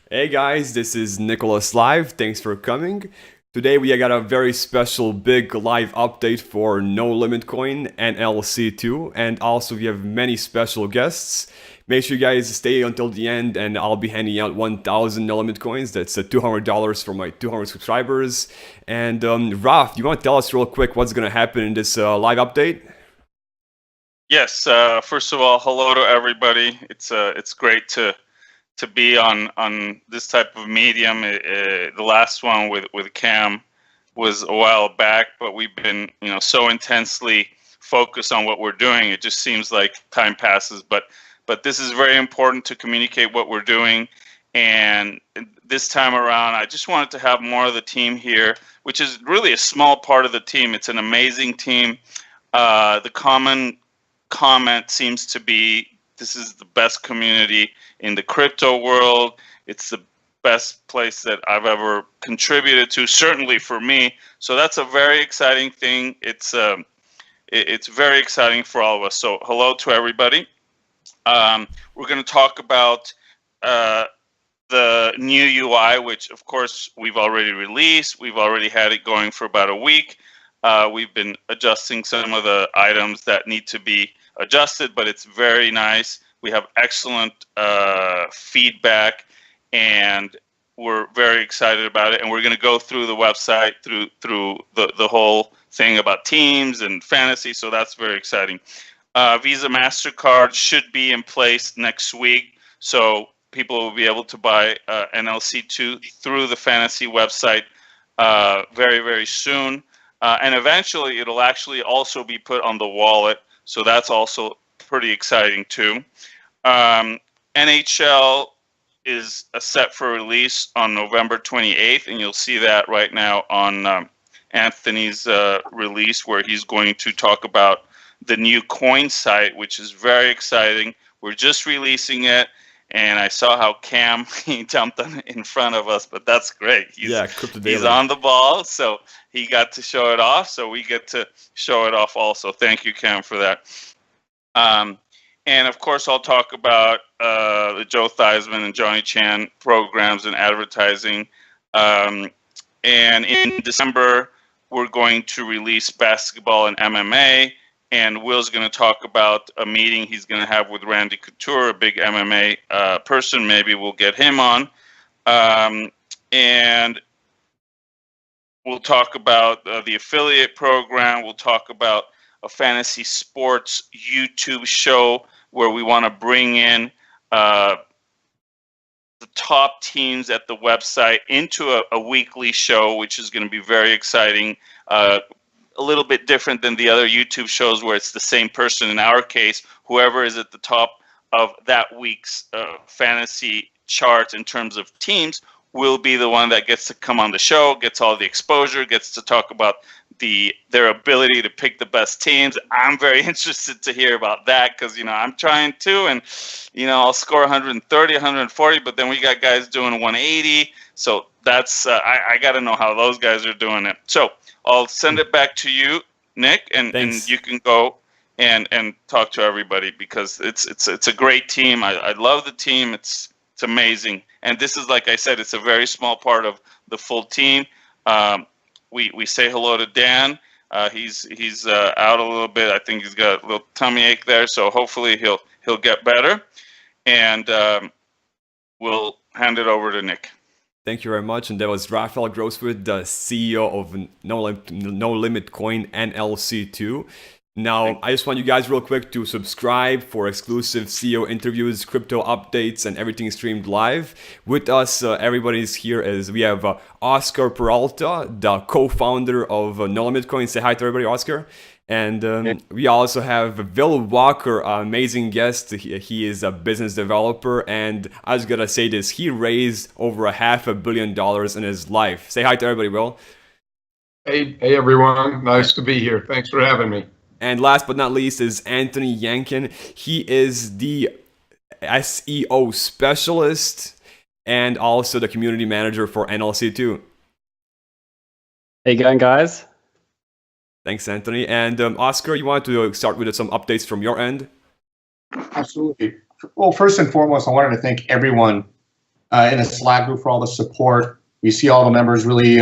Hey guys, this is Nicholas Live. Thanks for coming. Today we got a very special big live update for NOLIMITCOIN NLC2, and also we have many special guests. Make sure you guys stay until the end, and I'll be handing out 1,000 NoLimit coins. That's $200 for my 200 subscribers. And Raf, you want to tell us real quick what's going to happen in this live update? Yes. First of all, hello to everybody. It's great to be on this type of medium. The last one with Cam was a while back, but we've been so intensely focused on what we're doing. It just seems like time passes, but this is very important to communicate what we're doing. And this time around, I just wanted to have more of the team here, which is really a small part of the team. It's an amazing team. The common comment seems to be this is the best community in the crypto world. It's the best place that I've ever contributed to, certainly for me. So that's a very exciting thing. It's very exciting for all of us. So hello to everybody. We're going to talk about the new UI, which of course we've already released. We've already had it going for about a week. We've been adjusting some of the items that need to be adjusted, but it's very nice. We have excellent feedback, and we're very excited about it. And we're going to go through the website, through the whole thing about teams and fantasy. So that's very exciting. Visa MasterCard should be in place next week, so people will be able to buy NLC2 through the fantasy website very, very soon. And eventually, it'll actually also be put on the wallet. So that's also pretty exciting too. NHL is set for release on November 28th, and you'll see that right now on Anthony's release, where he's going to talk about the new coin site, which is very exciting. We're just releasing it, and I saw how Cam he jumped in front of us, but that's great. He's on the ball, so he got to show it off. So we get to show it off also. Thank you, Cam, for that. And of course, I'll talk about the Joe Theismann and Johnny Chan programs and advertising. And in December, we're going to release basketball and MMA. And Will's going to talk about a meeting he's going to have with Randy Couture, a big MMA person. Maybe we'll get him on. And we'll talk about the affiliate program. We'll talk about a fantasy sports YouTube show where we want to bring in the top teams at the website into a weekly show, which is going to be very exciting. A little bit different than the other YouTube shows where it's the same person. In our case, whoever is at the top of that week's fantasy charts in terms of teams will be the one that gets to come on the show, gets all the exposure, gets to talk about their ability to pick the best teams. I'm very interested to hear about that because, I'm trying to, and, I'll score 130, 140, but then we got guys doing 180. So that's, I got to know how those guys are doing it. So I'll send it back to you, Nick, and you can go and talk to everybody because it's a great team. I love the team. It's amazing. And this is, like I said, it's a very small part of the full team. We say hello to Dan. He's out a little bit. I think he's got a little tummy ache there, so hopefully he'll get better. And we'll hand it over to Nick. Thank you very much. And that was Rafael Grosswood, the CEO of NOLIMITCOIN NLC2. Now, I just want you guys real quick to subscribe for exclusive CEO interviews, crypto updates, and everything streamed live. With us, everybody's here as we have Oscar Peralta, the co-founder of NOLIMITCOIN. Say hi to everybody, Oscar. And we also have Will Walker, amazing guest. He is a business developer, and I was gonna say this: he raised over $500 million in his life. Say hi to everybody, Will. Hey everyone, nice to be here. Thanks for having me. And last but not least is Anthony Yankin. He is the SEO specialist and also the community manager for NLC2. How you going, guys? Thanks, Anthony. And Oscar, you wanted to start with some updates from your end? Absolutely. Well, first and foremost, I wanted to thank everyone in a Slack group for all the support. We see all the members really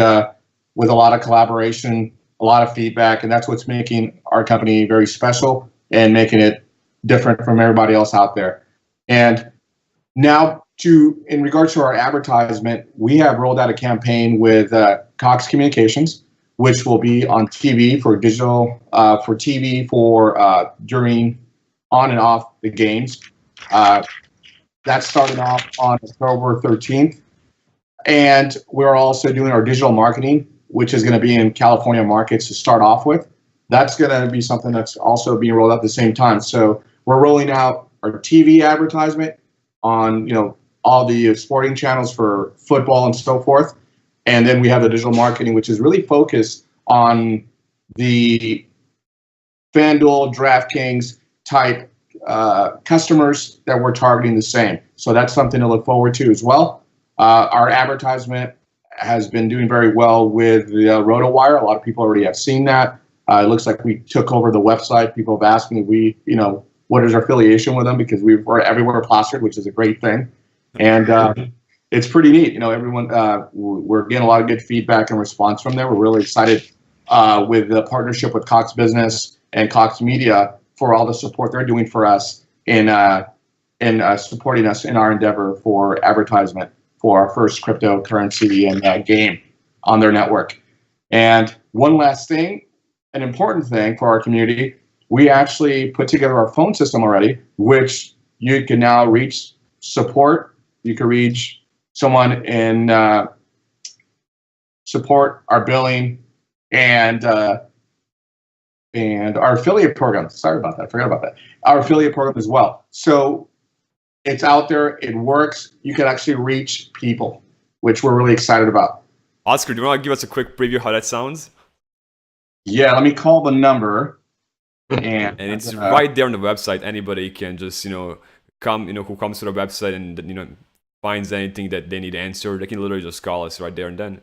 with a lot of collaboration, a lot of feedback, and that's what's making our company very special and making it different from everybody else out there. And now, in regards to our advertisement, we have rolled out a campaign with Cox Communications, which will be on TV for digital, for TV for during, on and off the games. That's starting off on October 13th. And we're also doing our digital marketing, which is going to be in California markets to start off with. That's going to be something that's also being rolled out at the same time. So we're rolling out our TV advertisement on, all the sporting channels for football and so forth. And then we have the digital marketing, which is really focused on the FanDuel, DraftKings type customers that we're targeting the same. So that's something to look forward to as well. Our advertisement has been doing very well with the RotoWire. A lot of people already have seen that. It looks like we took over the website. People have asked me, what is our affiliation with them, because we're everywhere plastered, which is a great thing. And it's pretty neat. Everyone, we're getting a lot of good feedback and response from there. We're really excited with the partnership with Cox Business and Cox Media for all the support they're doing for us in supporting us in our endeavor for advertisement for our first cryptocurrency and game on their network. And one last thing, an important thing for our community, we actually put together our phone system already, which you can now reach support. You can reach someone in support, our billing, and our affiliate program. Sorry about that. Forgot about that. Our affiliate program as well. So it's out there. It works. You can actually reach people, which we're really excited about. Oscar, do you want to give us a quick preview how that sounds? Yeah, let me call the number. And it's right there on the website. Anybody can just, come, who comes to the website and, finds anything that they need answered. They can literally just call us right there and then.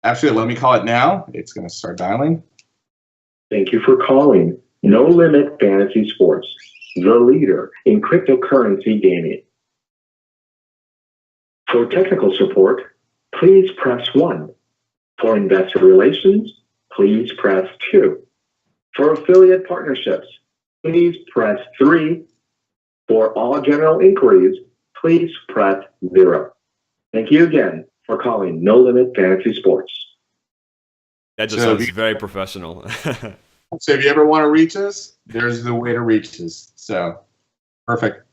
Absolutely. Let me call it now. It's going to start dialing. Thank you for calling No Limit Fantasy Sports, the leader in cryptocurrency gaming. For technical support, please press 1. For investor relations, please press 2. For affiliate partnerships, please press 3. For all general inquiries, please press 0. Thank you again for calling No Limit Fantasy Sports. That just sounds very professional. So if you ever want to reach us, there's the way to reach us. So, perfect.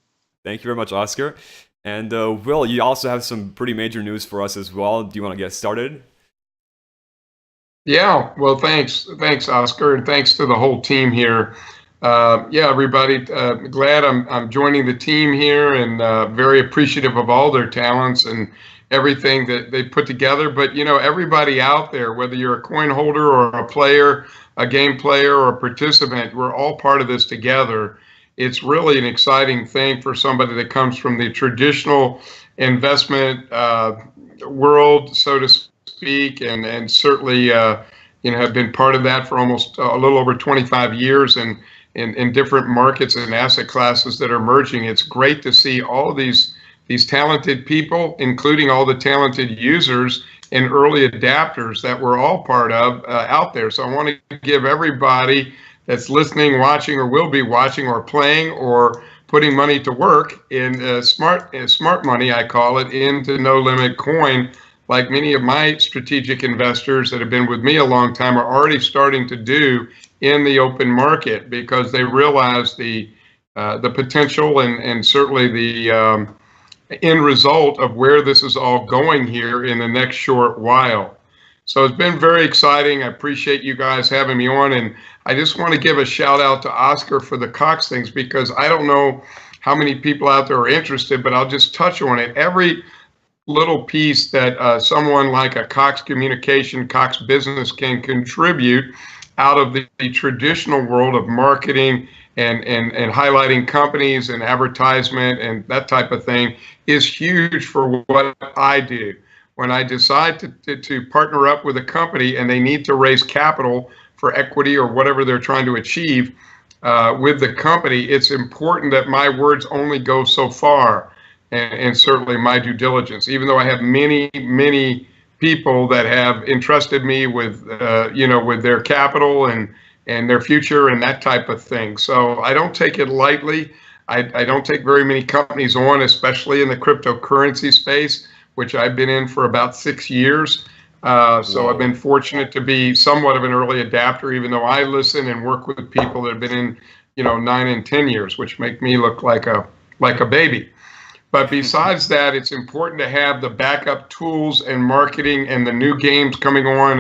Thank you very much, Oscar. And Will, you also have some pretty major news for us as well. Do you want to get started? Yeah, well, thanks, Oscar, and thanks to the whole team here. Everybody, glad I'm joining the team here, and very appreciative of all their talents and everything that they put together. But everybody out there, whether you're a coin holder or a player, a game player or a participant, we're all part of this together. It's really an exciting thing for somebody that comes from the traditional investment world, so to speak, and certainly have been part of that for almost a little over 25 years, and in different markets and asset classes that are emerging. It's great to see all of these talented people, including all the talented users and early adapters that we're all part of out there. So I want to give everybody that's listening, watching, or will be watching, or playing, or putting money to work in smart money, I call it, into No Limit Coin, like many of my strategic investors that have been with me a long time are already starting to do in the open market, because they realize the potential and certainly the end result of where this is all going here in the next short while. So it's been very exciting. I appreciate you guys having me on, and I just want to give a shout out to Oscar for the Cox things, because I don't know how many people out there are interested, but I'll just touch on it. Every little piece that someone like a Cox Communication, Cox Business can contribute out of the traditional world of marketing and highlighting companies and advertisement and that type of thing is huge for what I do. When I decide to partner up with a company and they need to raise capital for equity or whatever they're trying to achieve with the company, it's important that my words only go so far. and certainly my due diligence, even though I have many people that have entrusted me with, with their capital and their future and that type of thing. So I don't take it lightly. I don't take very many companies on, especially in the cryptocurrency space, which I've been in for about 6 years. So I've been fortunate to be somewhat of an early adapter, even though I listen and work with people that have been in, 9 and 10 years, which make me look like a baby. But besides that, it's important to have the backup tools and marketing and the new games coming on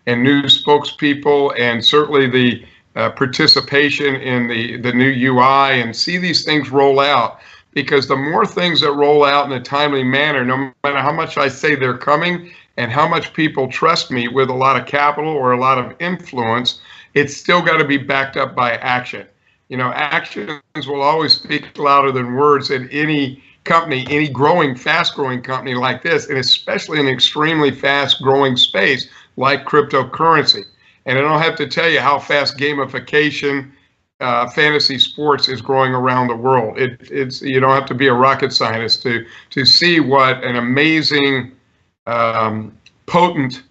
and new spokespeople, and certainly the participation in the new UI, and see these things roll out. Because the more things that roll out in a timely manner, no matter how much I say they're coming and how much people trust me with a lot of capital or a lot of influence, it's still got to be backed up by action. Actions will always speak louder than words in any company, any fast-growing company like this, and especially in an extremely fast-growing space like cryptocurrency. And I don't have to tell you how fast gamification, fantasy sports is growing around the world. It's you don't have to be a rocket scientist to see what an amazing, potent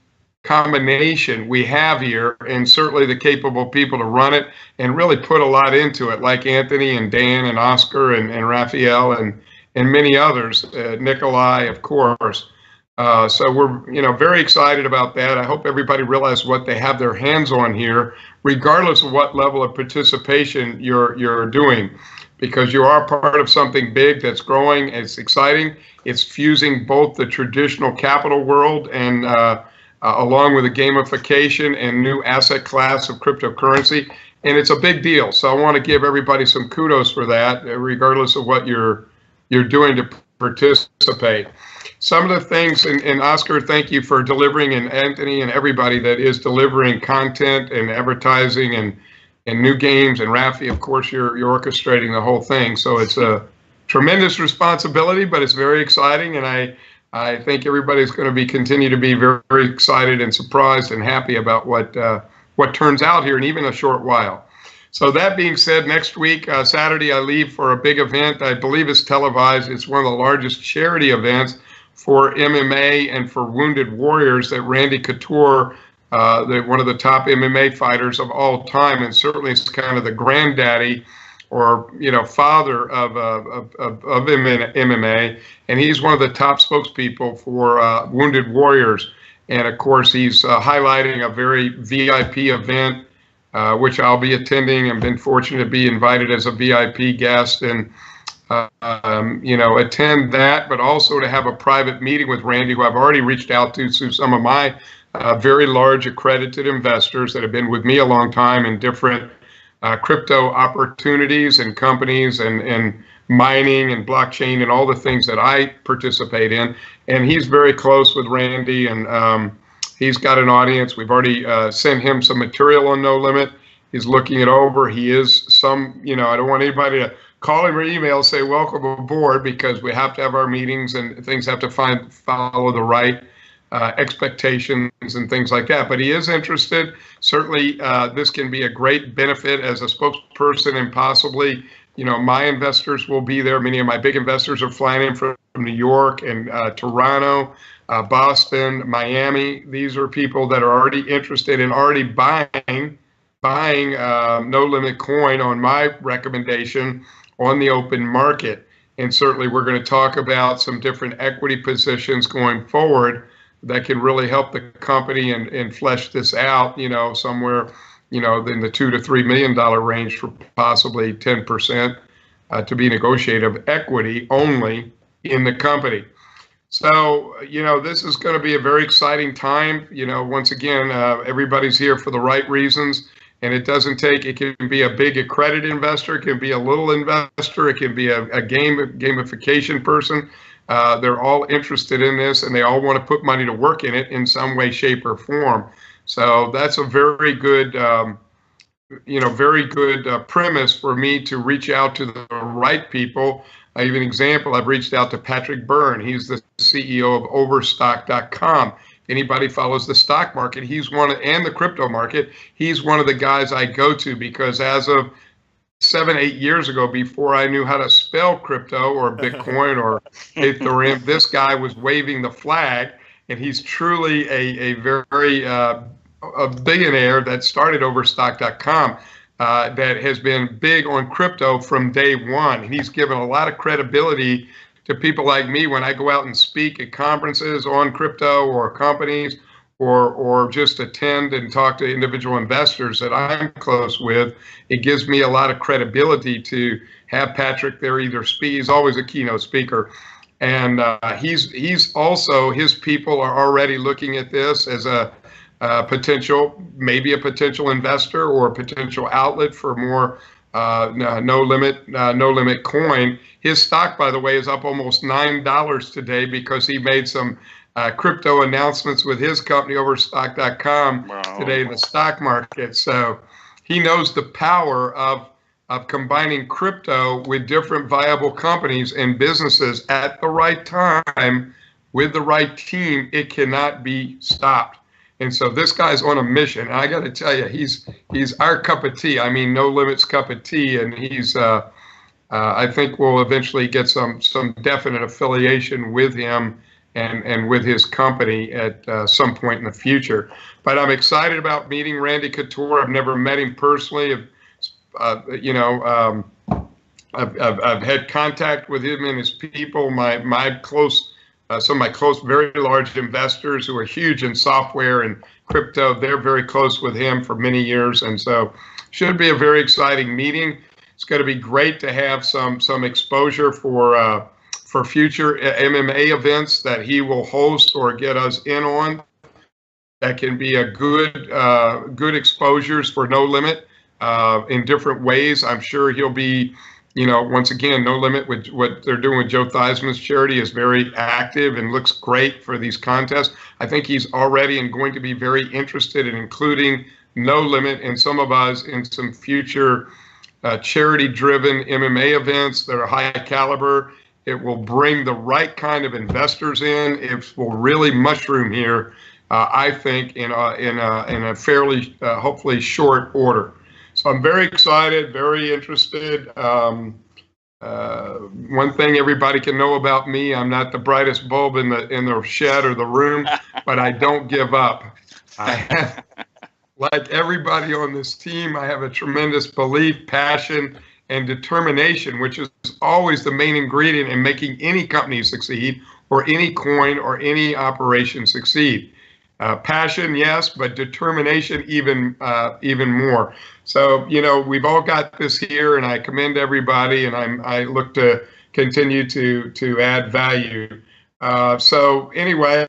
combination we have here, and certainly the capable people to run it and really put a lot into it, like Anthony and Dan and Oscar and Raphael and many others, Nikolai, of course. So we're very excited about that. I hope everybody realizes what they have their hands on here, regardless of what level of participation you're doing, because you are part of something big that's growing. It's exciting. It's fusing both the traditional capital world and along with the gamification and new asset class of cryptocurrency, and it's a big deal. So I want to give everybody some kudos for that, regardless of what you're doing to participate. Some of the things, and Oscar, thank you for delivering, and Anthony and everybody that is delivering content and advertising and new games, and Rafi, of course, you're orchestrating the whole thing. So it's a tremendous responsibility, but it's very exciting, and I think everybody's going to continue to be very, very excited and surprised and happy about what turns out here in even a short while. So that being said, next week, Saturday, I leave for a big event. I believe it's televised. It's one of the largest charity events for MMA and for wounded warriors that Randy Couture, one of the top MMA fighters of all time, and certainly it's kind of the granddaddy or father of MMA, and he's one of the top spokespeople for wounded warriors. And of course, he's highlighting a very VIP event, which I'll be attending. I've been fortunate to be invited as a VIP guest and attend that, but also to have a private meeting with Randy, who I've already reached out to some of my very large accredited investors that have been with me a long time in different crypto opportunities and companies and mining and blockchain and all the things that I participate in. And he's very close with Randy, and he's got an audience. We've already sent him some material on No Limit. He's looking it over. He is I don't want anybody to call him or email, say welcome aboard, because we have to have our meetings and things have to follow the right expectations and things like that. But he is interested. Certainly, this can be a great benefit as a spokesperson, and possibly, my investors will be there. Many of my big investors are flying in from New York and Toronto, Boston, Miami. These are people that are already interested in already buying No Limit Coin on my recommendation on the open market. And certainly we're going to talk about some different equity positions going forward that can really help the company and flesh this out, somewhere, in the $2 to $3 million range for possibly 10% to be negotiated of equity only in the company. So, this is going to be a very exciting time. Once again, everybody's here for the right reasons. And it can be a big accredited investor, it can be a little investor, it can be a gamification person. They're all interested in this, and they all want to put money to work in it in some way, shape, or form. So that's a very good, premise for me to reach out to the right people. I give an example. I've reached out to Patrick Byrne. He's the CEO of Overstock.com. Anybody follows the stock market, and the crypto market, he's one of the guys I go to, because as of 7, 8 years ago, before I knew how to spell crypto or Bitcoin or Ethereum, this guy was waving the flag, and he's truly a very a billionaire that started Overstock.com. That has been big on crypto from day one. And he's given a lot of credibility to people like me when I go out and speak at conferences on crypto or companies, or just attend and talk to individual investors that I'm close with. It gives me a lot of credibility to have Patrick there either speak. He's always a keynote speaker. And he's also, his people are already looking at this as a maybe a potential investor or a potential outlet for more no limit coin. His stock, by the way, is up almost $9 today because he made some crypto announcements with his company Overstock.com today in the stock market. So he knows the power of combining crypto with different viable companies and businesses at the right time with the right team. It cannot be stopped. And so this guy's on a mission. And I got to tell you, he's our cup of tea. I mean, No Limit's cup of tea. And he's, I think we'll eventually get some definite affiliation with him and with his company at some point in the future. But I'm excited about meeting Randy Couture. I've never met him personally. I've had contact with him and his people. My close. Some of my close, very large investors who are huge in software and crypto, they're very close with him for many years. And so should be a very exciting meeting. It's going to be great to have some exposure for future MMA events that he will host or get us in on. That can be a good exposures for No Limit in different ways. I'm sure he'll be, once again, No Limit with what they're doing with Joe Theismann's charity is very active and looks great for these contests. I think he's already and going to be very interested in including No Limit and some of us in some future charity-driven MMA events that are high caliber. It will bring the right kind of investors in. It will really mushroom here, I think, in a fairly, hopefully, short order. So I'm very excited, very interested. One thing everybody can know about me, I'm not the brightest bulb in the shed or the room, but I don't give up. Like everybody on this team, I have a tremendous belief, passion, and determination, which is always the main ingredient in making any company succeed or any coin or any operation succeed. Passion, yes, but determination even more. So, we've all got this here, and I commend everybody, and I look to continue to add value. So anyway,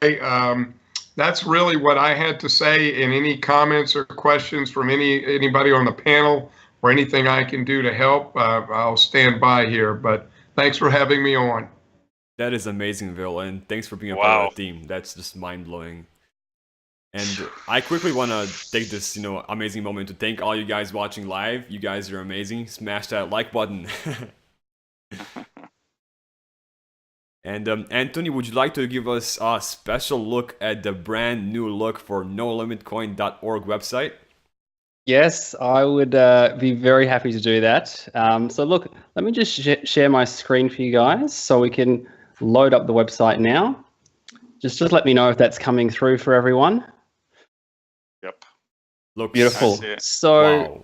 that's really what I had to say. In any comments or questions from anybody on the panel or anything I can do to help, I'll stand by here. But thanks for having me on. That is amazing, Will, and thanks for being a part of the team. That's just mind-blowing. And I quickly want to take this, amazing moment to thank all you guys watching live. You guys are amazing. Smash that like button. And Anthony, would you like to give us a special look at the brand new look for NOLIMITCOIN.org website? Yes, I would be very happy to do that. So look, let me just share my screen for you guys so we can load up the website now. Just let me know if that's coming through for everyone. Yep. Looks beautiful. So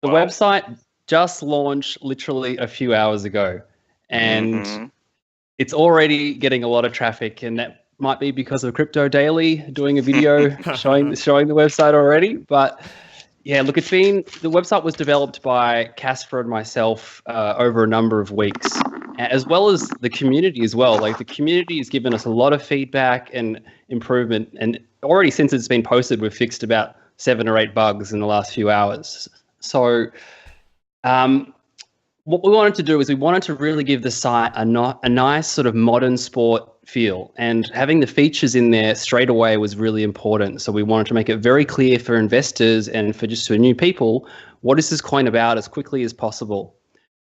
the website just launched literally a few hours ago, and it's already getting a lot of traffic, and that might be because of Crypto Daily doing a video showing the website already. But yeah, look, the website was developed by Casper and myself over a number of weeks, as well as the community as well. Like, the community has given us a lot of feedback and improvement, and already since it's been posted, we've fixed about 7 or 8 bugs in the last few hours. So what we wanted to do is we wanted to really give the site a nice sort of modern sport feel, and having the features in there straight away was really important. So we wanted to make it very clear for investors and for new people, what is this coin about, as quickly as possible.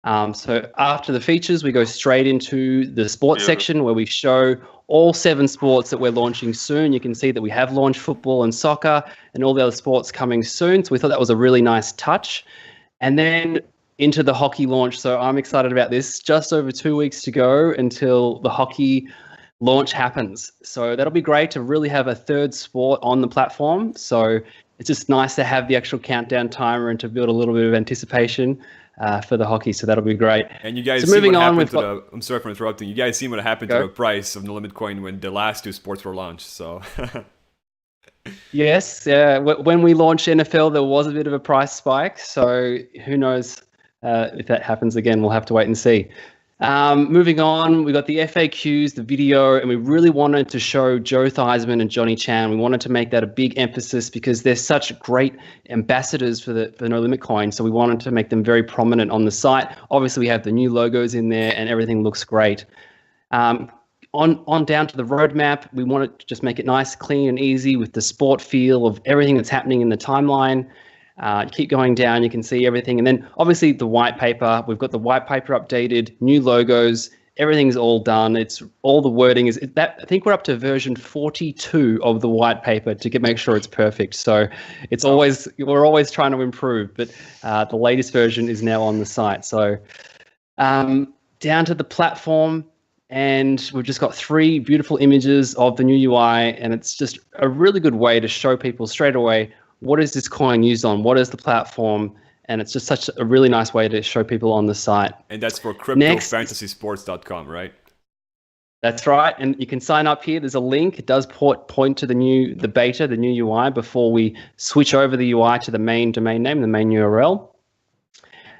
So after the features, we go straight into the sports section, where we show all 7 sports that we're launching soon. You can see that we have launched football and soccer and all the other sports coming soon. So we thought that was a really nice touch. And then into the hockey launch. So I'm excited about this. Just over 2 weeks to go until the hockey launch happens. So that'll be great to really have a third sport on the platform. So it's just nice to have the actual countdown timer and to build a little bit of anticipation for the hockey. So that'll be great. And you guys so see moving what on, happened to the, I'm sorry for interrupting. You guys see what happened to the price of NOLIMITCOIN when the last two sports were launched. So yes, when we launched NFL, there was a bit of a price spike. So who knows if that happens again? We'll have to wait and see. Moving on, we got the FAQs, the video, and we really wanted to show Joe Theismann and Johnny Chan. We wanted to make that a big emphasis because they're such great ambassadors for NOLIMITCOIN. So we wanted to make them very prominent on the site. Obviously, we have the new logos in there, and everything looks great. On down to the roadmap, we wanted to just make it nice, clean, and easy with the sport feel of everything that's happening in the timeline. Keep going down, you can see everything. And then obviously the white paper, we've got the white paper updated, new logos, everything's all done. It's all the wording is that. I think we're up to version 42 of the white paper to make sure it's perfect. So it's we're always trying to improve, but the latest version is now on the site. So down to the platform, and we've just got 3 beautiful images of the new UI, and it's just a really good way to show people straight away what is this coin used on, what is the platform, and it's just such a really nice way to show people on the site. And that's for cryptofantasysports.com, right? That's right, and you can sign up here. There's a link. It does point to the beta, the new UI, before we switch over the UI to the main domain name, the main URL.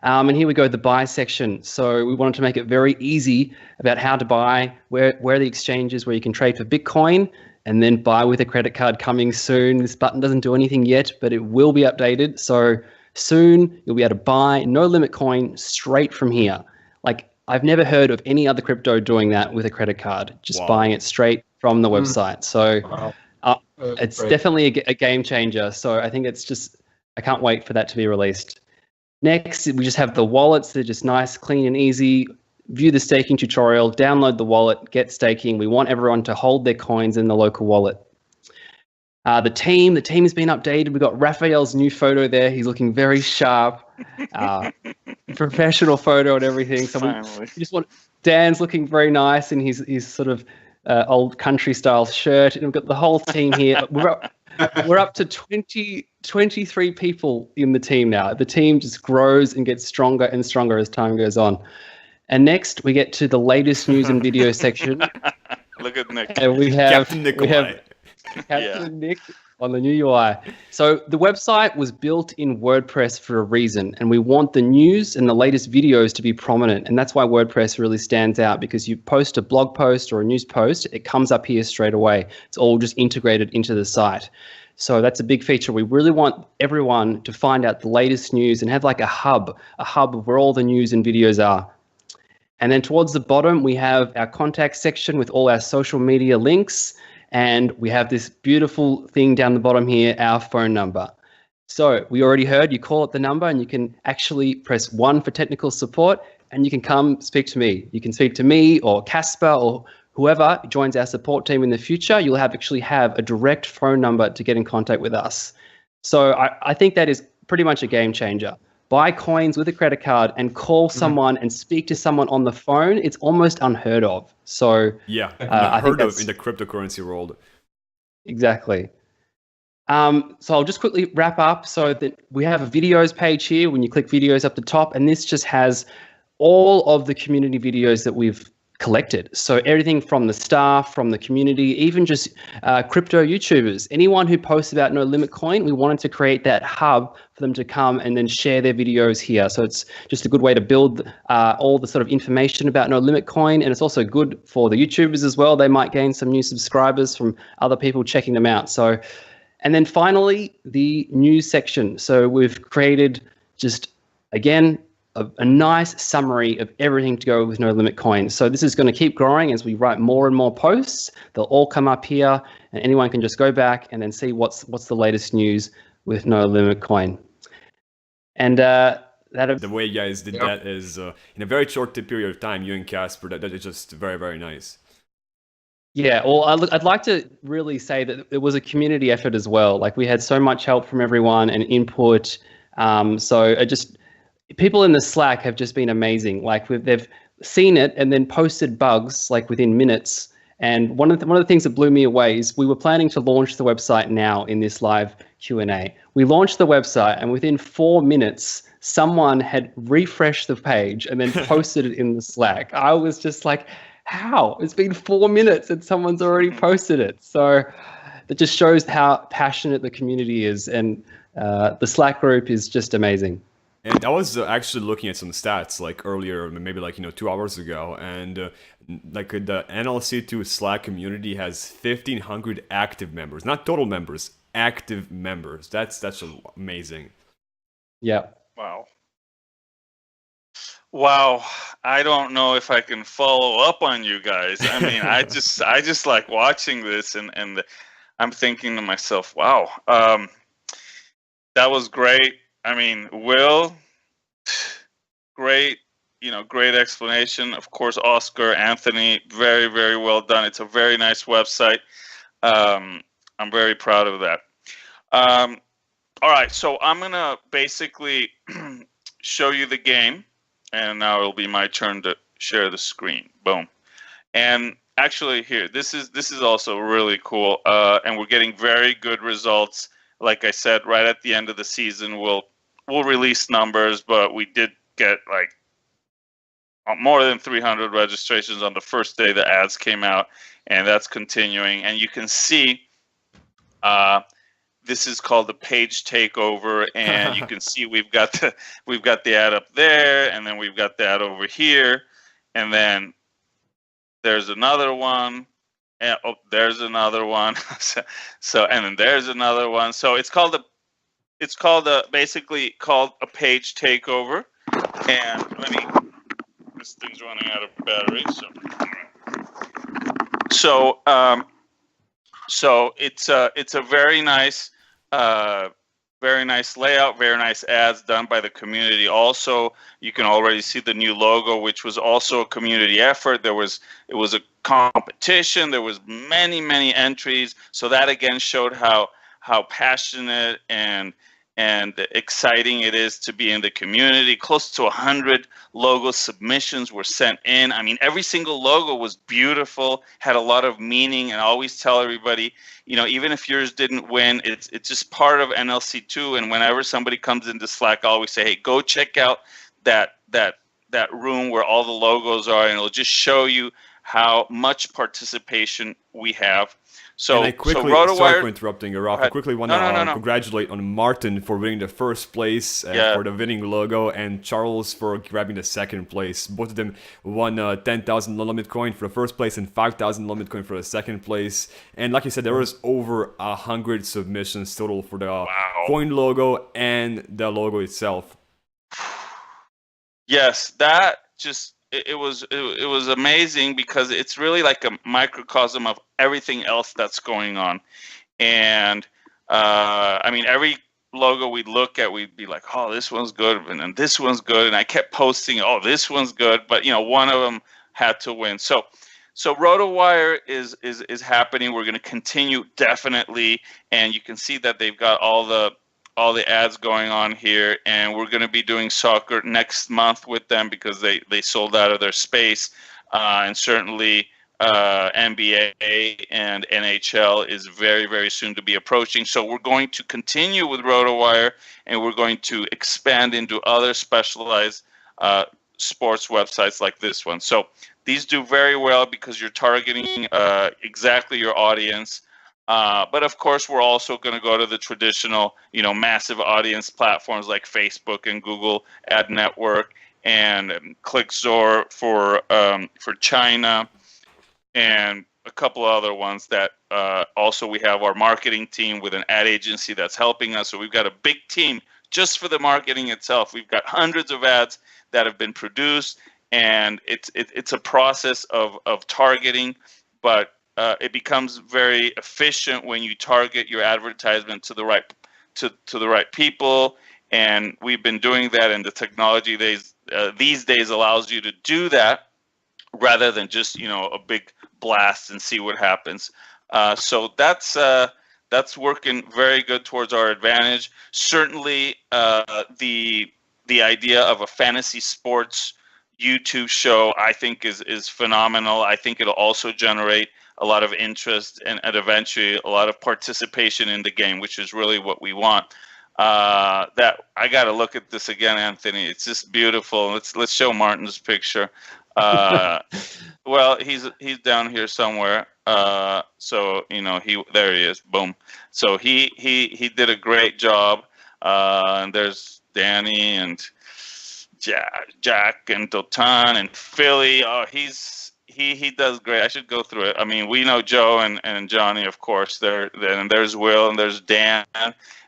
And here we go, the buy section. So we wanted to make it very easy about how to buy, where the exchange is, where you can trade for Bitcoin, and then buy with a credit card coming soon. This button doesn't do anything yet, but it will be updated. So soon you'll be able to buy NOLIMITCOIN straight from here. Like, I've never heard of any other crypto doing that with a credit card, just buying it straight from the website. So it's definitely a game changer. So I think I can't wait for that to be released. Next, we just have the wallets. They're just nice, clean, and easy. View the staking tutorial, download the wallet, get staking. We want everyone to hold their coins in the local wallet. The team has been updated. We've got Raphael's new photo there. He's looking very sharp, professional photo and everything. So we just want Dan's looking very nice in his sort of old country style shirt. And we've got the whole team here. We're up to 23 people in the team now. The team just grows and gets stronger and stronger as time goes on. And next, we get to the latest news and video section. Look at Nick. And we have Captain Nick on the new UI. So the website was built in WordPress for a reason, and we want the news and the latest videos to be prominent. And that's why WordPress really stands out, because you post a blog post or a news post, it comes up here straight away. It's all just integrated into the site. So that's a big feature. We really want everyone to find out the latest news and have like a hub of where all the news and videos are. And then towards the bottom, we have our contact section with all our social media links. And we have this beautiful thing down the bottom here, our phone number. So we already heard, you call up the number and you can actually press 1 for technical support, and you can come speak to me. You can speak to me or Casper or whoever joins our support team in the future. You'll actually have a direct phone number to get in contact with us. So I think that is pretty much a game changer. Buy coins with a credit card and call someone and speak to someone on the phone. It's almost unheard of. So yeah, unheard of in the cryptocurrency world. Exactly. So I'll just quickly wrap up. So that we have a videos page here. When you click videos up the top, and this just has all of the community videos that we've collected. So everything from the staff, from the community, even just crypto YouTubers, anyone who posts about NOLIMITCOIN, we wanted to create that hub for them to come and then share their videos here. So it's just a good way to build all the sort of information about NOLIMITCOIN, and it's also good for the YouTubers as well. They might gain some new subscribers from other people checking them out. So, and then finally, the news section. So we've created just, again, a nice summary of everything to go with NOLIMITCOIN. So this is going to keep growing as we write more and more posts. They'll all come up here, and anyone can just go back and then see what's the latest news with NOLIMITCOIN. And the way you guys did that is in a very short period of time. You and Casper, that is just very, very nice. Yeah, well, I'd like to really say that it was a community effort as well. Like, we had so much help from everyone and input. So people in the Slack have just been amazing. Like they've seen it and then posted bugs like within minutes. And one of the things that blew me away is we were planning to launch the website now in this live Q&A. We launched the website, and within 4 minutes, someone had refreshed the page and then posted it in the Slack. I was just like, how? It's been 4 minutes and someone's already posted it. So that just shows how passionate the community is, and the Slack group is just amazing. And I was actually looking at some stats like earlier, maybe like 2 hours ago, and like the NLC2 Slack community has 1,500 active members, not total members, active members. That's amazing. Yeah. Wow. I don't know if I can follow up on you guys. I mean, I just like watching this, and I'm thinking to myself, wow, that was great. I mean, Will, great, great explanation. Of course, Oscar, Anthony, very, very well done. It's a very nice website. I'm very proud of that. All right, so I'm gonna basically show you the game, and now it'll be my turn to share the screen. Boom. And actually, here, this is also really cool, and we're getting very good results. Like I said, right at the end of the season, we'll release numbers, but we did get like more than 300 registrations on the first day the ads came out, and that's continuing. And you can see this is called the page takeover, and you can see we've got the ad up there, and then we've got the ad over here, and then there's another one. And, oh, there's another one. So and then there's another one. So it's basically called a page takeover. And this thing's running out of battery. So it's a very nice layout, very nice ads done by the community. Also, you can already see the new logo, which was also a community effort. It was a competition. There was many entries. So that again showed how passionate and exciting it is to be in the community. Close to 100 logo submissions were sent in. I mean, every single logo was beautiful, had a lot of meaning, and I always tell everybody, even if yours didn't win, it's just part of NLC2. And whenever somebody comes into Slack, I always say, hey, go check out that room where all the logos are, and it'll just show you how much participation we have. So, and I quickly, sorry for interrupting you, Ralph. I quickly want to congratulate on Martin for winning the first place for the winning logo, and Charles for grabbing the second place. Both of them won 10,000 NOLIMITCOIN for the first place and 5,000 NOLIMITCOIN for the second place. And like you said, there was over 100 submissions total for the coin logo and the logo itself. Yes, that just... It was amazing, because it's really like a microcosm of everything else that's going on. And I mean, every logo we'd look at, we'd be like, oh, this one's good, and then this one's good, and I kept posting, oh, this one's good, but one of them had to win. So RotoWire is happening. We're going to continue definitely, and you can see that they've got all the ads going on here, and we're going to be doing soccer next month with them because they sold out of their space, and certainly NBA and NHL is very, very soon to be approaching. So we're going to continue with RotoWire, and we're going to expand into other specialized sports websites like this one. So these do very well because you're targeting exactly your audience. But of course, we're also going to go to the traditional, massive audience platforms like Facebook and Google Ad Network, and ClickZor for China, and a couple of other ones that also we have our marketing team with an ad agency that's helping us. So we've got a big team just for the marketing itself. We've got hundreds of ads that have been produced, and it's a process of targeting, but it becomes very efficient when you target your advertisement to the right people, and we've been doing that. And the technology these days allows you to do that rather than just a big blast and see what happens. So that's working very good towards our advantage. Certainly, the the idea of a fantasy sports YouTube show, I think is phenomenal. I think it'll also generate a lot of interest and eventually a lot of participation in the game, which is really what we want. That I got to look at this again, Anthony. It's just beautiful. Let's show Martin's picture. Well, he's down here somewhere. So there he is. Boom. So he did a great job. And there's Danny and Jack and Dotan and Philly. Oh, he does great. I should go through it. I mean, we know Joe and Johnny, of course. Then there's Will and there's Dan,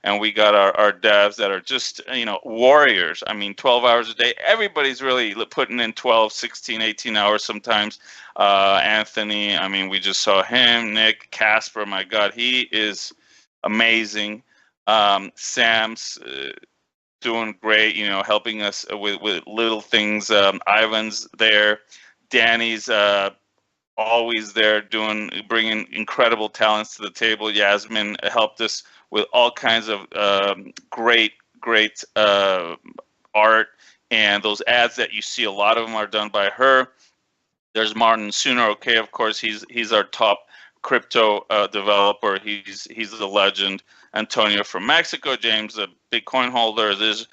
and we got our devs that are just warriors. I mean, 12 hours a day. Everybody's really putting in 12, 16, 18 hours sometimes. Anthony, I mean, we just saw him. Nick, Casper, my God, he is amazing. Sam's doing great, helping us with little things. Ivan's there. Danny's always there bringing incredible talents to the table. Yasmin helped us with all kinds of great art, and those ads that you see, a lot of them are done by her. There's Martin Sooner. Okay, of course, he's our top crypto developer. He's a legend. Antonio from Mexico. James, a big coin holder. There's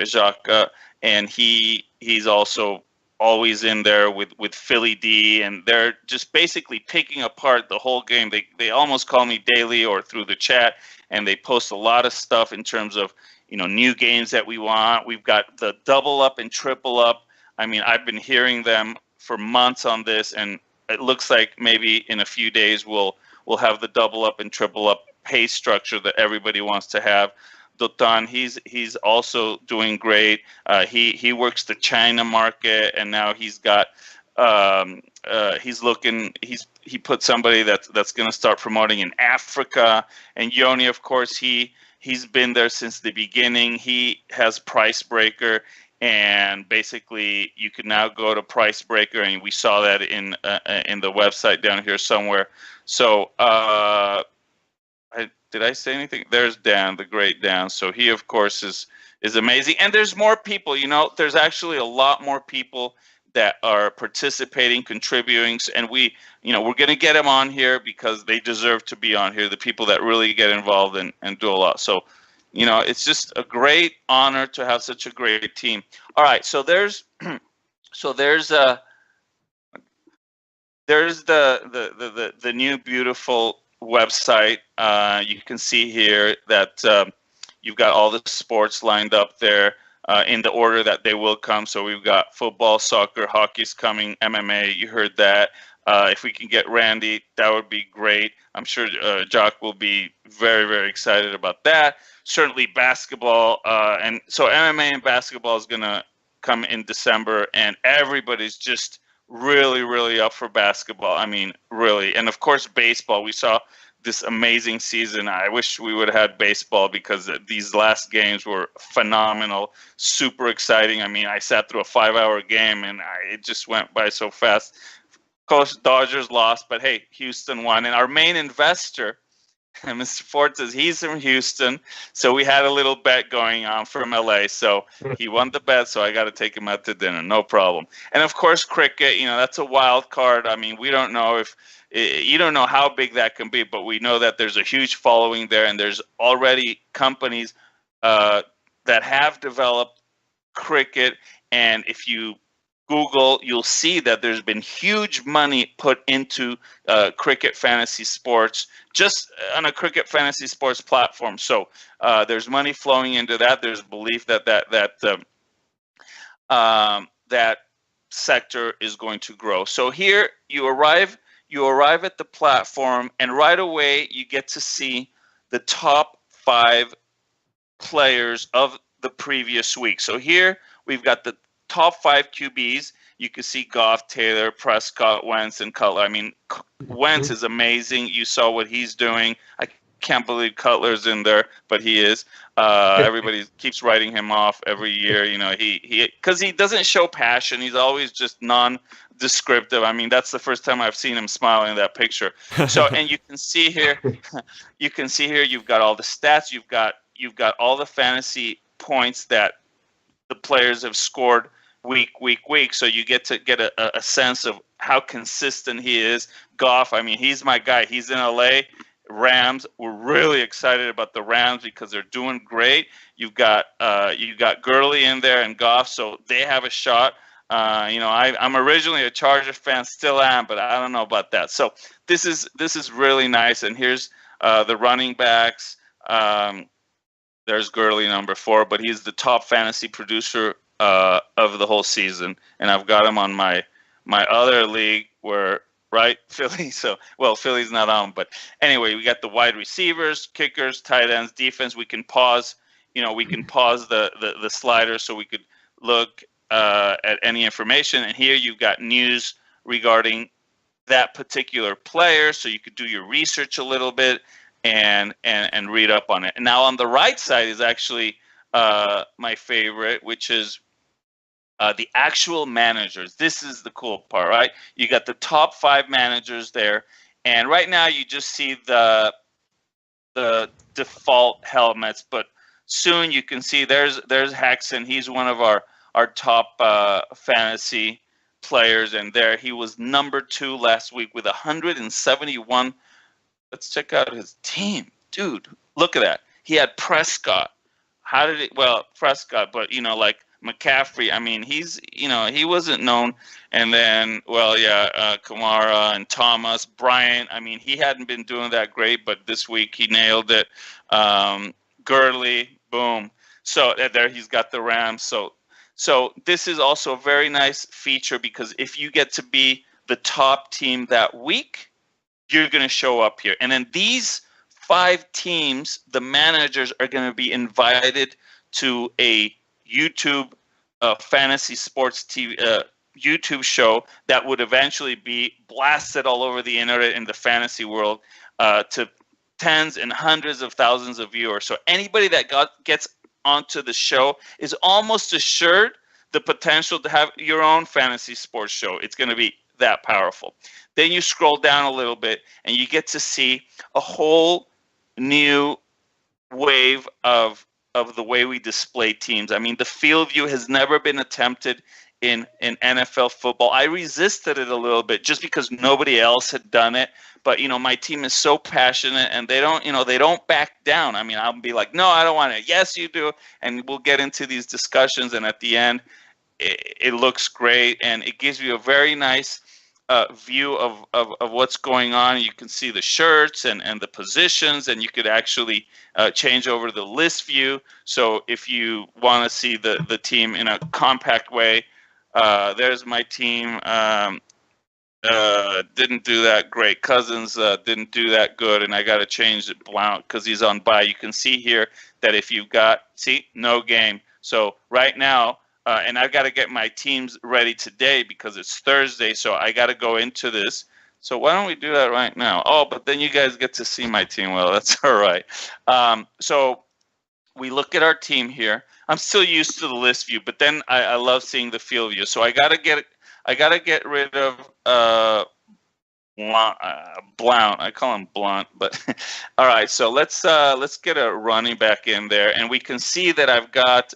Jacques, and he's also always in there with Philly D, and they're just basically picking apart the whole game. They almost call me daily or through the chat, and they post a lot of stuff in terms of new games that we want. We've got the double up and triple up. I mean, I've been hearing them for months on this, and it looks like maybe in a few days we'll have the double up and triple up pay structure that everybody wants to have. Dotan, he's also doing great. He works the China market, and now he's got he put somebody that's going to start promoting in Africa. And Yoni, of course, he's been there since the beginning. He has Price Breaker, and basically you can now go to Price Breaker, and we saw that in the website down here somewhere. So did I say anything? There's Dan, the great Dan. So he, of course, is amazing. And there's more people, there's actually a lot more people that are participating, contributing. And we're going to get them on here because they deserve to be on here, the people that really get involved and do a lot. So, it's just a great honor to have such a great team. All right. So there's the new beautiful website. You can see here that you've got all the sports lined up there in the order that they will come. So we've got football, soccer, hockey's coming, MMA. You heard that. If we can get Randy, that would be great. I'm sure Jock will be very, very excited about that. Certainly basketball. And so MMA and basketball is going to come in December, and everybody's just really, really up for basketball. I mean, really. And of course, baseball. We saw this amazing season. I wish we would have had baseball because these last games were phenomenal, super exciting. I mean, I sat through a 5-hour game, and it just went by so fast. Of course, Dodgers lost, but hey, Houston won. And our main investor, Mr. Fortes, he's from Houston, so we had a little bet going on from LA. So he won the bet, so I got to take him out to dinner, no problem. And of course, cricket, that's a wild card. I mean, we don't know you don't know how big that can be, but we know that there's a huge following there, and there's already companies that have developed cricket. And if you Google, you'll see that there's been huge money put into cricket fantasy sports, just on a cricket fantasy sports platform. So there's money flowing into that. There's belief that that sector is going to grow. So here you arrive at the platform, and right away you get to see the top 5 players of the previous week. So here we've got the top 5 QBs. You can see Goff, Taylor, Prescott, Wentz, and Cutler. I mean, Wentz is amazing. You saw what he's doing. I can't believe Cutler's in there, but he is. Everybody keeps writing him off every year. Because he doesn't show passion. He's always just non-descriptive. I mean, that's the first time I've seen him smiling in that picture. So, and you can see here, you've got all the stats. You've got all the fantasy points that the players have scored week. So you get to get a sense of how consistent he is. Goff, I mean, he's my guy. He's in LA. Rams, we're really excited about the Rams because they're doing great. You've got Gurley in there and Goff, so they have a shot. I'm originally a Charger fan, still am, but I don't know about that. So this is really nice. And here's the running backs. There's Gurley, number 4, but he's the top fantasy producer of the whole season, and I've got him on my other league where. Right, Philly. So, well, Philly's not on, but anyway, we got the wide receivers, kickers, tight ends, defense. We can pause. We can pause the slider so we could look at any information. And here you've got news regarding that particular player, so you could do your research a little bit and read up on it. And now on the right side is actually my favorite, which is the actual managers. This is the cool part, right? You got the top 5 managers there, and right now you just see the default helmets, but soon you can see there's Hexon. He's one of our top fantasy players, and there he was number 2 last week with 171. Let's check out his team. Dude, look at that. He had Prescott. Prescott, but like McCaffrey, I mean, he wasn't known. And then, Kamara and Thomas, Bryant, I mean, he hadn't been doing that great, but this week he nailed it. Gurley, boom. So there he's got the Rams. So this is also a very nice feature because if you get to be the top team that week, you're going to show up here. And then these 5 teams, the managers are going to be invited to a YouTube fantasy sports TV YouTube show that would eventually be blasted all over the internet in the fantasy world to tens and hundreds of thousands of viewers. So anybody that gets onto the show is almost assured the potential to have your own fantasy sports show. It's going to be that powerful. Then you scroll down a little bit and you get to see a whole new wave of the way we display teams. I mean, the field view has never been attempted in NFL football. I resisted it a little bit just because nobody else had done it. But, my team is so passionate and they don't back down. I mean, I'll be like, no, I don't want it. Yes, you do. And we'll get into these discussions. And at the end, it looks great. And it gives you a very nice view of what's going on. You can see the shirts and the positions, and you could actually change over the list view. So if you want to see the team in a compact way, there's my team. Didn't do that great. Cousins didn't do that good, and I got to change it Blount because he's on bye. You can see here that if you've got, no game. So right now, and I've got to get my teams ready today because it's Thursday, so I got to go into this. So why don't we do that right now? Oh, but then you guys get to see my team. Well, that's all right. So we look at our team here. I'm still used to the list view, but then I love seeing the field view. So I got to get rid of Blount. I call him Blunt, but all right. So let's get a running back in there, and we can see that I've got.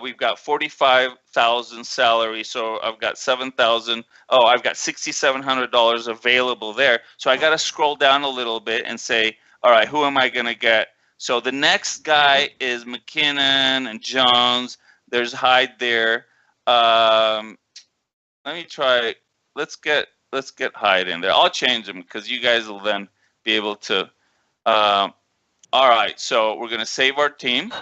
We've got 45,000 salary, so I've got 7,000. Oh, I've got $6,700 available there. So I got to scroll down a little bit and say, all right, who am I going to get? So the next guy is McKinnon and Jones. There's Hyde there. Let me try. Let's get Hyde in there. I'll change him because you guys will then be able to. All right, so we're going to save our team.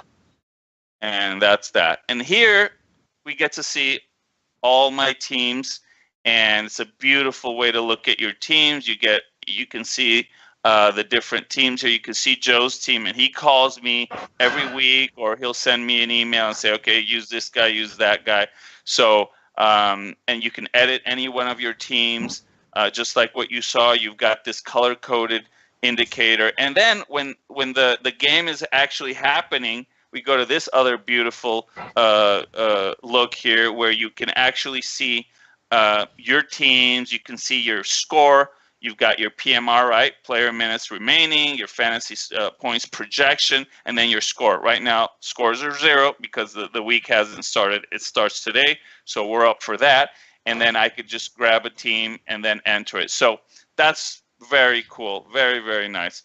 And that's that. And here we get to see all my teams, and it's a beautiful way to look at your teams. You can see the different teams here. You can see Joe's team, and he calls me every week, or he'll send me an email and say, okay, use this guy, use that guy. So, and you can edit any one of your teams, just like what you saw. You've got this color-coded indicator. And then when the game is actually happening, we go to this other beautiful look here where you can actually see your teams. You can see your score. you've got your PMR, right? Player minutes remaining, your fantasy points projection, and then your score. Right now, scores are 0 because the week hasn't started. It starts today, so we're up for that. And then I could just grab a team and then enter it. So that's very cool. Very, very nice.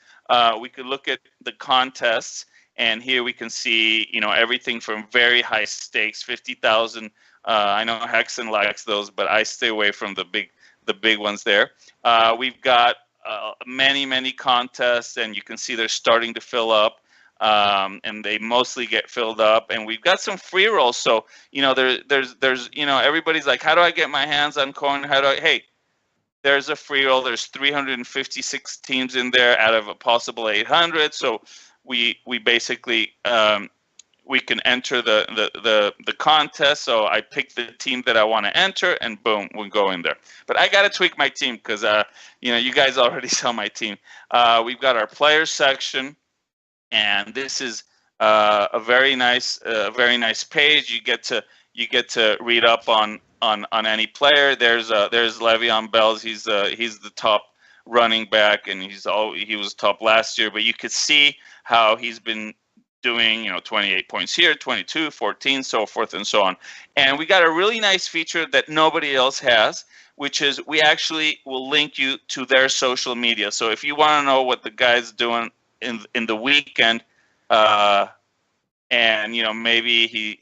We could look at the contests, and here we can see, everything from very high stakes, 50,000. I know Hexen likes those, but I stay away from the big ones there. We've got many contests, and you can see they're starting to fill up, and they mostly get filled up. And we've got some free rolls. So there's everybody's like, how do I get my hands on coin? Hey, there's a free roll. There's 356 teams in there out of a possible 800. So we basically we can enter the contest. So I pick the team that I want to enter, and boom, we go in there. But I got to tweak my team because you guys already saw my team. We've got our players section, and this is a very nice page. You get to read up on any player. There's Le'Veon Bell. He's the top running back, and he was top last year. But you could see how he's been doing, 28 points here, 22, 14, so forth and so on. And we got a really nice feature that nobody else has, which is we actually will link you to their social media. So if you want to know what the guy's doing in the weekend, and maybe he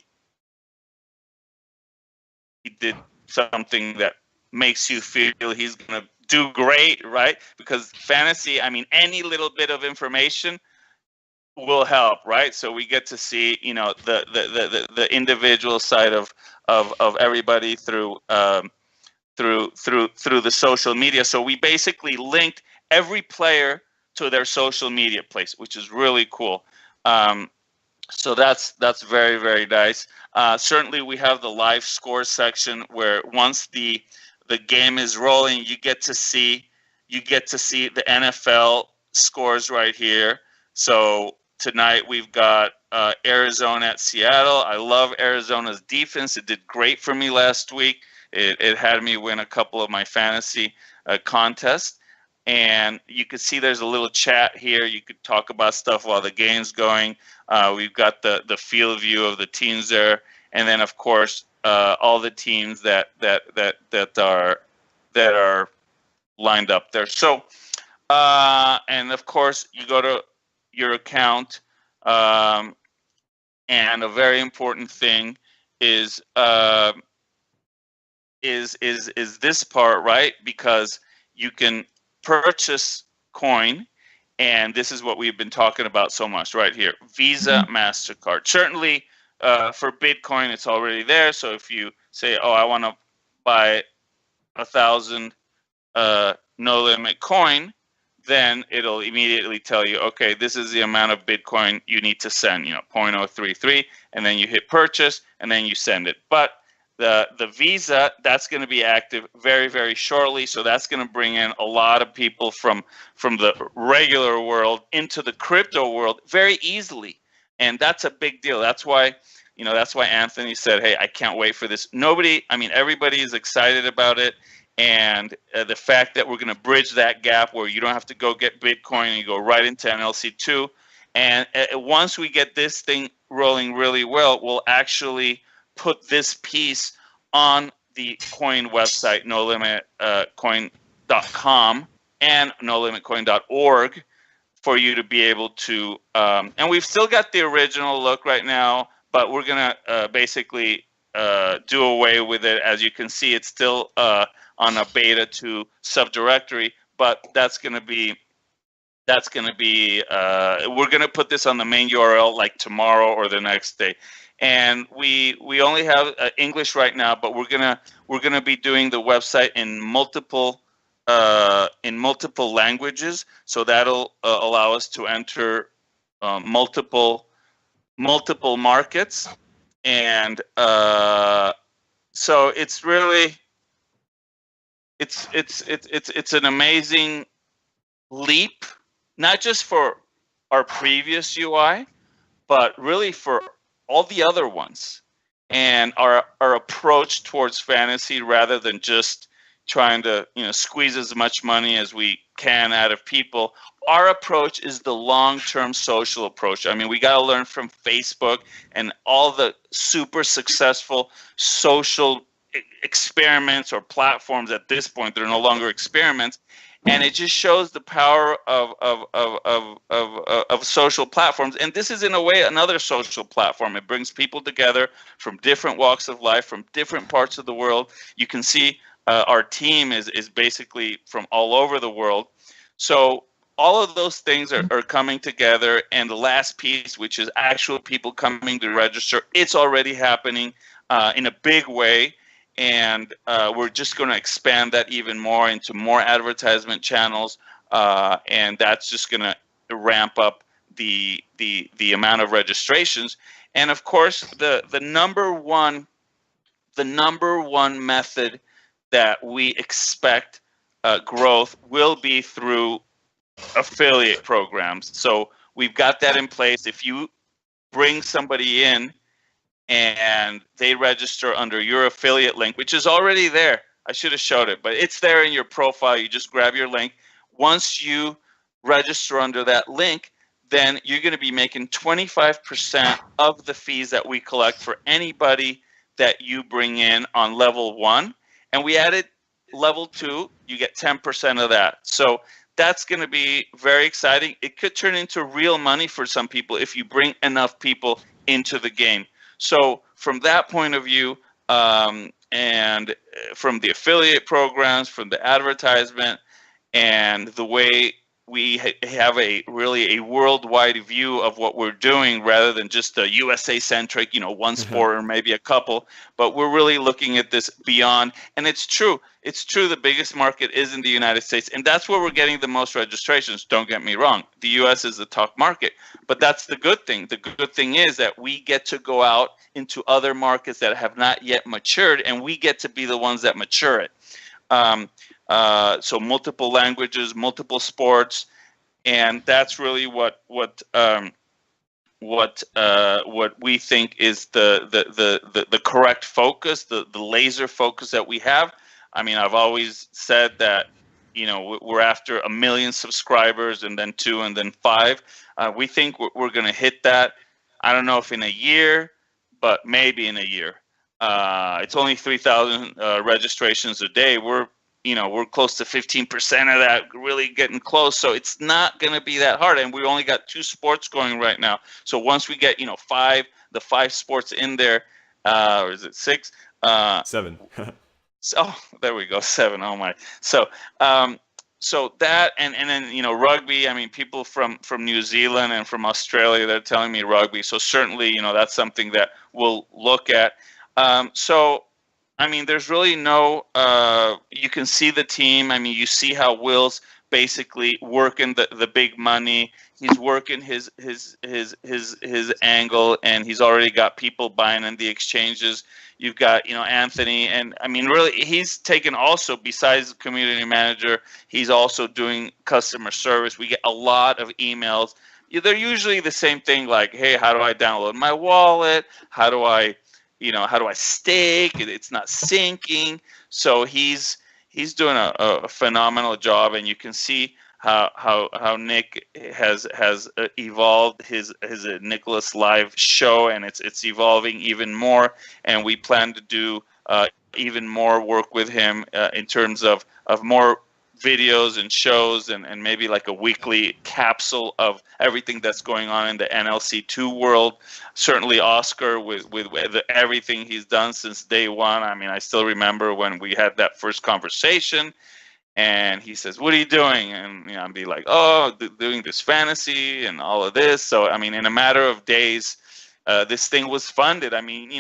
did something that makes you feel he's going to do great, right? Because fantasy, any little bit of information will help, right? So we get to see, the individual side of everybody through the social media. So we basically linked every player to their social media place, which is really cool. So that's very, very nice. Certainly, we have the live score section where once the game is rolling, you get to see the NFL scores right here. So tonight we've got Arizona at Seattle. I love Arizona's defense. It did great for me last week. It had me win a couple of my fantasy contests. And you can see there's a little chat here. You could talk about stuff while the game's going. We've got the field view of the teams there, and then of course all the teams that are lined up there. So, and of course you go to your account, and a very important thing is this part, right? Because you can purchase coin, and this is what we've been talking about so much right here. Visa, MasterCard. Certainly for Bitcoin, it's already there. So if you say, oh, I want to buy 1,000 no limit coin, then it'll immediately tell you, okay, this is the amount of Bitcoin you need to send, 0.033, and then you hit purchase, and then you send it. But the Visa, that's going to be active very, very shortly. So that's going to bring in a lot of people from the regular world into the crypto world very easily. And that's a big deal. That's why Anthony said, hey, I can't wait for this. Everybody is excited about it. And the fact that we're going to bridge that gap where you don't have to go get Bitcoin and you go right into NLC2. And once we get this thing rolling really well, we'll actually put this piece on the coin website, NOLIMITCOIN.com and NOLIMITCOIN.org, for you to be able to, and we've still got the original look right now, but we're going to basically do away with it. As you can see, it's still on a beta 2 subdirectory, but that's going to be, we're going to put this on the main URL like tomorrow or the next day. And we only have English right now, but we're gonna be doing the website in multiple languages. So that'll allow us to enter multiple markets, and so it's really it's an amazing leap, not just for our previous UI, but really for all the other ones, and our approach towards fantasy, rather than just trying to squeeze as much money as we can out of people. Our approach is the long-term social approach. I mean, we got to learn from Facebook and all the super successful social experiments or platforms at this point. They're no longer experiments. And it just shows the power of social platforms. And this is, in a way, another social platform. It brings people together from different walks of life, from different parts of the world. You can see our team is basically from all over the world. So all of those things are coming together. And the last piece, which is actual people coming to register, it's already happening in a big way. And we're just going to expand that even more into more advertisement channels, and that's just going to ramp up the amount of registrations. And of course, the number one method that we expect growth will be through affiliate programs. So we've got that in place. If you bring somebody in and they register under your affiliate link, which is already there. I should have showed it, but it's there in your profile. You just grab your link. Once you register under that link, then you're going to be making 25% of the fees that we collect for anybody that you bring in on level 1. And we added level 2, you get 10% of that. So that's going to be very exciting. It could turn into real money for some people if you bring enough people into the game. So from that point of view, and from the affiliate programs, from the advertisement, and the way we have a worldwide view of what we're doing rather than just a USA-centric, one sport or maybe a couple, but we're really looking at this beyond. And it's true. The biggest market is in the United States, and that's where we're getting the most registrations. Don't get me wrong. The US is the top market, but that's the good thing. The good thing is that we get to go out into other markets that have not yet matured, and we get to be the ones that mature it. So multiple languages, multiple sports, and that's really what we think is the correct focus, the laser focus that we have. I mean, I've always said that we're after 1 million subscribers, and then 2, and then 5. We think we're going to hit that. I don't know if in a year, but maybe in a year. It's only 3,000 registrations a day. We're close to 15% of that, really getting close. So it's not going to be that hard. And we only got 2 sports going right now. So once we get, the 5 sports in there, or is it 6? 7. So there we go, 7. Oh my. So, so that, and then, rugby, I mean, people from New Zealand and from Australia, they're telling me rugby. So certainly, that's something that we'll look at. So, I mean, there's really no, you can see the team. I mean, you see how Will's basically working the big money. He's working his angle, and he's already got people buying in the exchanges. You've got, Anthony, and I mean, really, he's taken also, besides community manager, he's also doing customer service. We get a lot of emails. They're usually the same thing, like, hey, how do I download my wallet? How do I stake? It's not syncing. So he's doing a phenomenal job, and you can see how Nick has evolved his Nicholas Live show, and it's evolving even more. And we plan to do even more work with him in terms of more videos and shows, and maybe like a weekly capsule of everything that's going on in the NLC2 world. Certainly Oscar with everything he's done since day one. I mean, I still remember when we had that first conversation, and he says, "What are you doing?" And I'd be like, "Oh, doing this fantasy and all of this." So I mean, in a matter of days, this thing was funded. I mean,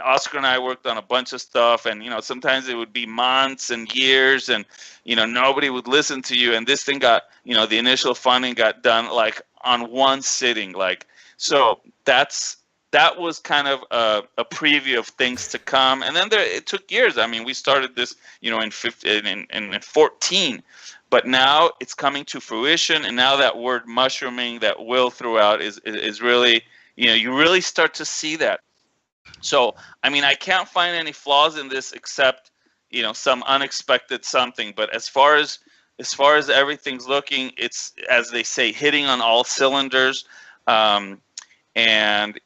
Oscar and I worked on a bunch of stuff, and sometimes it would be months and years, and nobody would listen to you. And this thing got, the initial funding got done like on one sitting. Like, so that was kind of a preview of things to come. And then it took years. I mean, we started this, in 14, but now it's coming to fruition. And now that word mushrooming that Will threw out is really, you really start to see that. So, I mean, I can't find any flaws in this except, some unexpected something. But as far as everything's looking, it's, as they say, hitting on all cylinders. And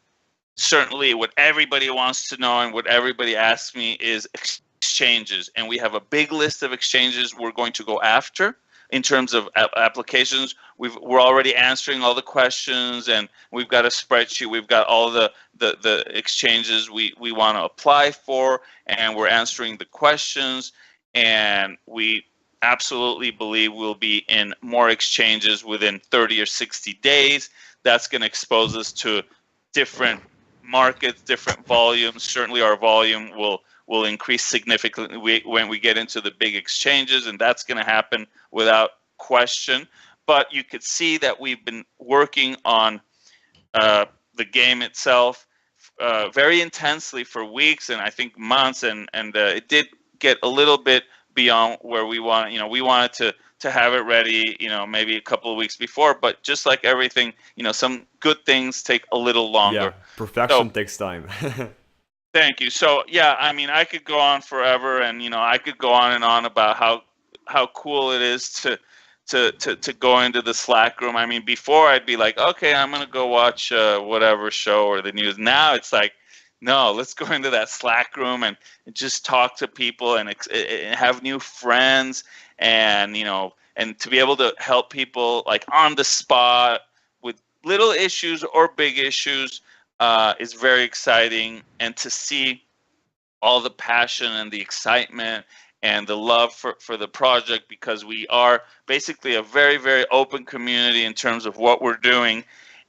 certainly what everybody wants to know and what everybody asks me is exchanges. And we have a big list of exchanges we're going to go after in terms of applications. We're already answering all the questions, and we've got a spreadsheet. We've got all the exchanges we want to apply for, and we're answering the questions. And we absolutely believe we'll be in more exchanges within 30 or 60 days. That's going to expose us to different markets, different volumes. Certainly our volume will increase significantly when we get into the big exchanges, and that's going to happen without question. But you could see that we've been working on the game itself very intensely for weeks, and I think months, and it did get a little bit beyond where we want. We wanted to have it ready, maybe a couple of weeks before, but just like everything, some good things take a little longer. Yeah, perfection takes time. Thank you. So yeah, I mean, I could go on forever, and I could go on and on about how cool it is to go into the Slack room. I mean, before I'd be like, okay, I'm gonna go watch whatever show or the news. Now it's like, no, let's go into that Slack room and just talk to people and have new friends, and and to be able to help people like on the spot with little issues or big issues is very exciting. And to see all the passion and the excitement and the love for the project, because we are basically a very, very open community in terms of what we're doing.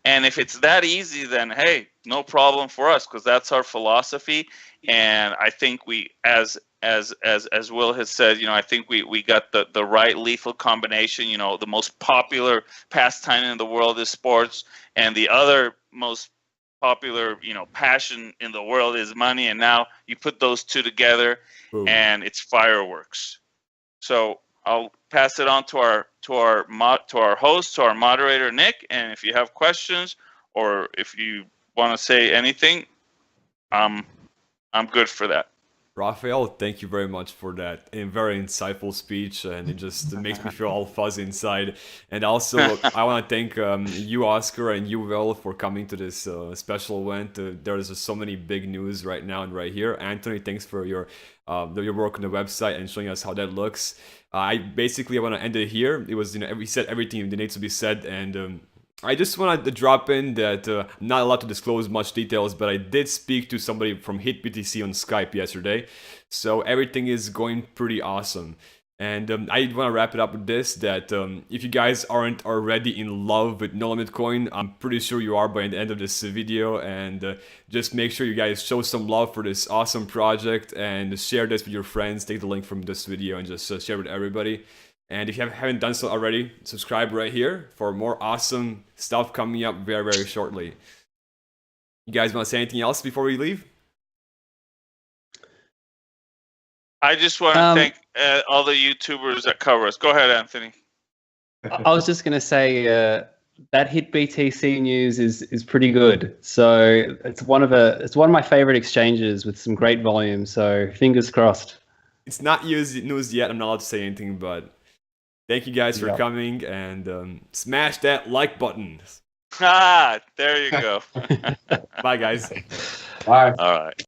And if it's that easy, then hey, no problem for us, because that's our philosophy. And I think we, as Will has said, I think we got the right lethal combination. The most popular pastime in the world is sports, and the other most popular passion in the world is money. And now you put those two together, boom, and it's fireworks. So I'll pass it on to our host, to our moderator, Nick. And if you have questions or if you want to say anything, I'm good for that. Rafael, thank you very much for that very insightful speech, and it just makes me feel all fuzzy inside. And also, I want to thank you, Oscar, and you, Will, for coming to this special event. There's just so many big news right now and right here. Anthony, thanks for your work on the website and showing us how that looks. I want to end it here. It was, we said everything that needs to be said, and I just wanted to drop in that I'm not allowed to disclose much details, but I did speak to somebody from HitBTC on Skype yesterday, so everything is going pretty awesome. And I want to wrap it up with this, that if you guys aren't already in love with NOLIMITCOIN, I'm pretty sure you are by the end of this video, and just make sure you guys show some love for this awesome project and share this with your friends. Take the link from this video and just share it with everybody. And if you haven't done so already, subscribe right here for more awesome stuff coming up very, very shortly. You guys want to say anything else before we leave? I just want to thank all the YouTubers that cover us. Go ahead, Anthony. I was just going to say that HitBTC news is pretty good. So it's one of my favorite exchanges with some great volume. So fingers crossed. It's not news yet. I'm not allowed to say anything, but thank you guys for coming, and smash that like button. There you go. Bye, guys. Bye. All right.